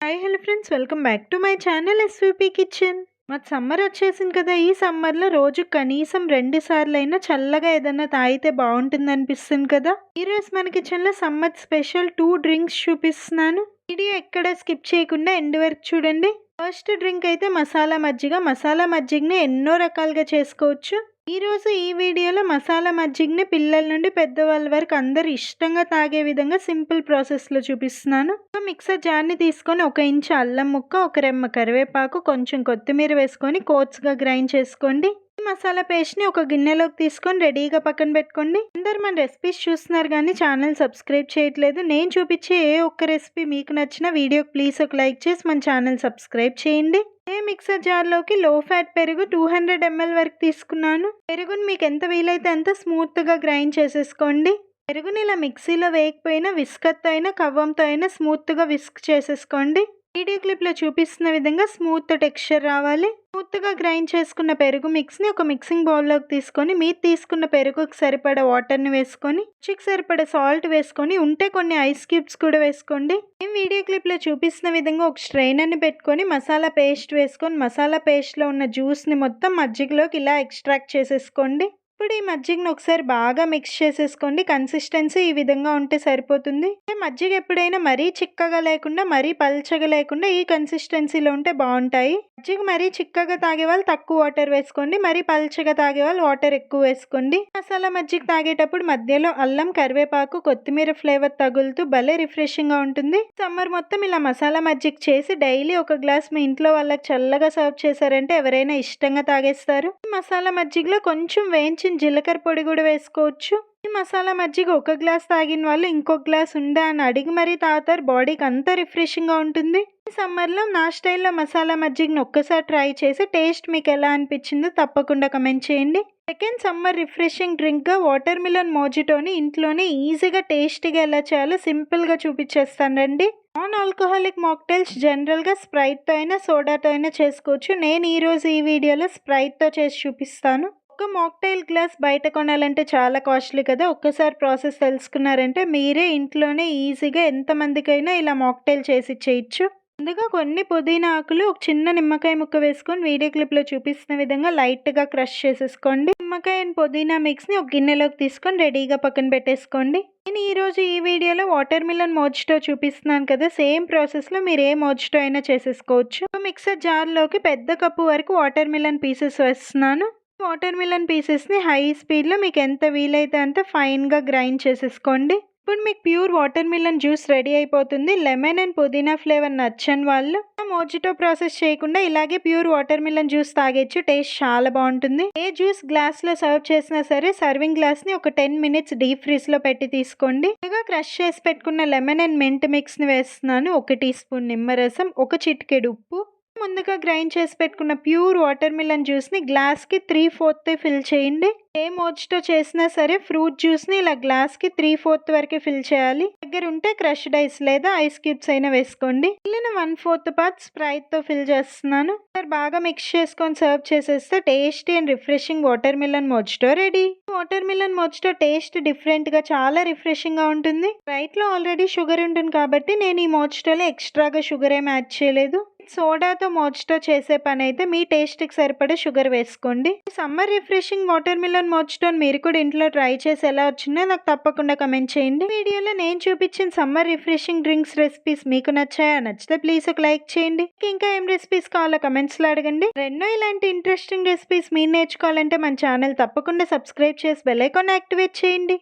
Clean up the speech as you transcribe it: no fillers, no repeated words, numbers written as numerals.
Hi hello friends, welcome back to my channel SVP kitchen. మాకు summer వచ్చేసింది కదా. ఈ సమ్మర్లో రోజు కనీసం 2 సార్లైనా చల్లగా ఏదైనా తాగితే బాగుంటుంది అనిపిస్తుంది కదా. ఈరోజు మన కిచెన్లో సమ్మర్ స్పెషల్ 2 డ్రింక్స్ చూపిస్తున్నాను. వీడియో ఎక్కడ స్కిప్ చేయకుండా ఎండ్ వరకు చూడండి. ఫస్ట్ డ్రింక్ అయితే మసాలా మజ్జిగ. మసాలా మజ్జిగని ఎన్నో రకాలుగా చేసుకోవచ్చు. ఈరోజు ఈ వీడియోలో మసాలా మజ్జిగని పిల్లల నుండి పెద్దవాళ్ళ వరకు అందరు ఇష్టంగా తాగే విధంగా సింపుల్ ప్రాసెస్లో చూపిస్తున్నాను. ఒక మిక్సర్ జార్ని తీసుకొని 1 ఇంచు అల్లం ముక్క, 1 రెమ్మ కరివేపాకు, కొంచెం కొత్తిమీర వేసుకొని కోర్స్గా గ్రైండ్ చేసుకోండి. ఈ మసాలా పేస్ట్ని ఒక గిన్నెలోకి తీసుకొని రెడీగా పక్కన పెట్టుకోండి. అందరు మన రెసిపీస్ చూస్తున్నారు కానీ ఛానల్ సబ్స్క్రైబ్ చేయట్లేదు. నేను చూపించే ఏ ఒక్క రెసిపీ మీకు నచ్చిన వీడియోకి ప్లీజ్ ఒక లైక్ చేసి మన ఛానల్ సబ్స్క్రైబ్ చేయండి. మిక్సర్ జార్లోకి లో ఫ్యాట్ పెరుగు 200 ml వరకు తీసుకున్నాను. పెరుగుని మీకు ఎంత వీలైతే అంత స్మూత్గా గ్రైండ్ చేసేసుకోండి. పెరుగుని ఇలా మిక్సీలో వేయకపోయినా విస్కర్తో అయినా కవ్వంతో అయినా స్మూత్గా విస్క్ చేసేసుకోండి. వీడియో క్లిప్లో చూపిస్తున్న విధంగా స్మూత్ టెక్స్చర్ రావాలి. స్మూత్గా గ్రైండ్ చేసుకున్న పెరుగు మిక్స్ని ఒక మిక్సింగ్ బౌల్లోకి తీసుకొని మీరు తీసుకున్న పెరుగుకి సరిపడా వాటర్ని వేసుకొని రుచికి సరిపడా సాల్ట్ వేసుకొని ఉంటే కొన్ని ఐస్ క్యూబ్స్ కూడా వేసుకోండి. నేను వీడియో క్లిప్లో చూపిస్తున్న విధంగా ఒక స్ట్రైనర్ని పెట్టుకొని మసాలా పేస్ట్ వేసుకొని మసాలా పేస్ట్లో ఉన్న జ్యూస్ని మొత్తం మజ్జిగలోకి ఇలా ఎక్స్ట్రాక్ట్ చేసేసుకోండి. ఇప్పుడు ఈ మజ్జిగను ఒకసారి బాగా మిక్స్ చేసేసుకోండి. కన్సిస్టెన్సీ ఈ విధంగా ఉంటే సరిపోతుంది. మజ్జిగ ఎప్పుడైనా మరీ చిక్కగా లేకుండా మరీ పల్చగా లేకుండా ఈ కన్సిస్టెన్సీలో ఉంటే బాగుంటాయి. మజ్జిగ మరీ చిక్కగా తాగే వాళ్ళు తక్కువ వాటర్ వేసుకోండి, మరీ పల్చగా తాగే వాళ్ళు వాటర్ ఎక్కువ వేసుకోండి. మసాలా మజ్జిగ తాగేటప్పుడు మధ్యలో అల్లం, కరివేపాకు, కొత్తిమీర ఫ్లేవర్ తగులుతూ భలే రిఫ్రెషింగ్ గా ఉంటుంది. సమ్మర్ మొత్తం ఇలా మసాలా మజ్జిగ చేసి డైలీ ఒక గ్లాస్ మీ ఇంట్లో వాళ్ళకి చల్లగా సర్వ్ చేశారంటే ఎవరైనా ఇష్టంగా తాగేస్తారు. మసాలా మజ్జిగలో కొంచెం వేయించి జీలకర్ర పొడి కూడా వేసుకోవచ్చు. ఈ మసాలా మజ్జిగ ఒక గ్లాస్ తాగిన వాళ్ళు ఇంకొక గ్లాస్ ఉందా అని అడిగి మరీ తాగుతారు. బాడీకి అంతా రిఫ్రెషింగ్ గా ఉంటుంది. ఈ సమ్మర్లో నా స్టైల్లో మసాలా మజ్జిగను ఒక్కసారి ట్రై చేసి టేస్ట్ మీకు ఎలా అనిపించిందో తప్పకుండా కమెంట్ చేయండి. సెకండ్ సమ్మర్ రిఫ్రెషింగ్ డ్రింక్గా వాటర్ మిలన్ మోజిటోని ఇంట్లోనే ఈజీగా టేస్టీగా ఎలా చేయాలో సింపుల్గా చూపించేస్తానండి. నాన్ ఆల్కహాలిక్ మాక్టైల్స్ జనరల్గా స్ప్రైట్తో అయినా సోడాతో అయినా చేసుకోవచ్చు. నేను ఈరోజు ఈ వీడియోలో స్ప్రైట్తో చేసి చూపిస్తాను. ఒక మాక్టైల్ గ్లాస్ బయట కొనాలంటే చాలా కాస్ట్లీ కదా. ఒక్కసారి ప్రాసెస్ తెలుసుకున్నారంటే మీరే ఇంట్లోనే ఈజీగా ఎంతమందికైనా ఇలా మాక్టైల్ చేసి ఇచ్చేయచ్చు. ముందుగా కొన్ని పుదీనా ఆకులు, ఒక చిన్న నిమ్మకాయ ముక్క వేసుకొని వీడియో క్లిప్లో చూపిస్తున్న విధంగా లైట్గా క్రష్ చేసేసుకోండి. నిమ్మకాయ అండ్ పుదీనా మిక్స్ని ఒక గిన్నెలోకి తీసుకొని రెడీగా పక్కన పెట్టేసుకోండి. నేను ఈరోజు ఈ వీడియోలో వాటర్ మిలన్ మోజిటో చూపిస్తున్నాను కదా. సేమ్ ప్రాసెస్లో మీరు ఏ మోజిటో అయినా చేసేసుకోవచ్చు. మిక్సర్ జార్లోకి పెద్ద కప్పు వరకు వాటర్ మిలన్ పీసెస్ వేస్తున్నాను. వాటర్ మిలన్ పీసెస్ని హై స్పీడ్లో మీకు ఎంత వీలైతే అంత ఫైన్గా గ్రైండ్ చేసేసుకోండి. ఇప్పుడు మీకు pure watermelon juice ready అయిపోతుంది. లెమన్ అండ్ పుదీనా ఫ్లేవర్ నచ్చని వాళ్ళు మోజిటో ప్రాసెస్ చేయకుండా ఇలాగే ప్యూర్ వాటర్ మిలన్ జ్యూస్ తాగేచ్చు. టేస్ట్ చాలా బాగుంటుంది. ఏ జ్యూస్ గ్లాస్లో సర్వ్ చేసినా సరే సర్వింగ్ గ్లాస్ని ఒక 10 minutes డీప్ ఫ్రీజ్లో పెట్టి తీసుకోండి. ఇలాగా క్రష్ చేసి పెట్టుకున్న లెమన్ అండ్ మింట్ మిక్స్ని వేస్తున్నాను. 1 టీ స్పూన్ నిమ్మరసం, 1 చిటికెడు ఉప్పు, ముందుగా గ్రైండ్ చేసి పెట్టుకున్న ప్యూర్ వాటర్ మిలన్ జ్యూస్ని గ్లాస్కి 3/4 ఫిల్ చేయండి. ఏ మోజిటో చేసినా సరే ఫ్రూట్ జ్యూస్ని ఇలా గ్లాస్కి 3/4 వరకు ఫిల్ చేయాలి. దగ్గర ఉంటే క్రష్డ్ ఐస్ లేదా ఐస్ క్యూబ్స్ అయినా వేసుకోండి. మిగిలిన 1/4 పార్ట్ స్ప్రైట్తో ఫిల్ చేస్తున్నాను. బాగా మిక్స్ చేసుకొని సర్వ్ చేసేస్తే tasty and refreshing water melon mojito ready. Water melon mojito taste డిఫరెంట్గా చాలా రిఫ్రెషింగ్గా ఉంటుంది. స్ప్రైట్లో ఆల్రెడీ షుగర్ ఉంటుంది కాబట్టి నేను ఈ మోజిటోలో ఎక్స్ట్రాగా షుగర్ ఏం యాడ్ చేయలేదు. సోడాతో మోజిటో చేసే పని అయితే మీ టేస్ట్కి సరిపడా షుగర్ వేసుకోండి. సమ్మర్ రిఫ్రెషింగ్ వాటర్ మిలన్ మోజిటోని మీరు కూడా ఇంట్లో ట్రై చేసి ఎలా వచ్చిందో నాకు తప్పకుండా కమెంట్ చేయండి. వీడియోలో నేను చూపించిన సమ్మర్ రిఫ్రెషింగ్ డ్రింక్స్ రెసిపీస్ మీకు నచ్చాయా? నచ్చితే ప్లీజ్ ఒక లైక్ చేయండి. ఇంకా ఏం రెసిపీస్ కావాలో కమెంట్స్లో అడగండి. రెండో ఇలాంటి ఇంట్రెస్టింగ్ రెసిపీస్ మీరు నేర్చుకోవాలంటే మన ఛానల్ తప్పకుండా సబ్స్క్రైబ్ చేసి బెల్ ఐకాన్ యాక్టివేట్ చేయండి.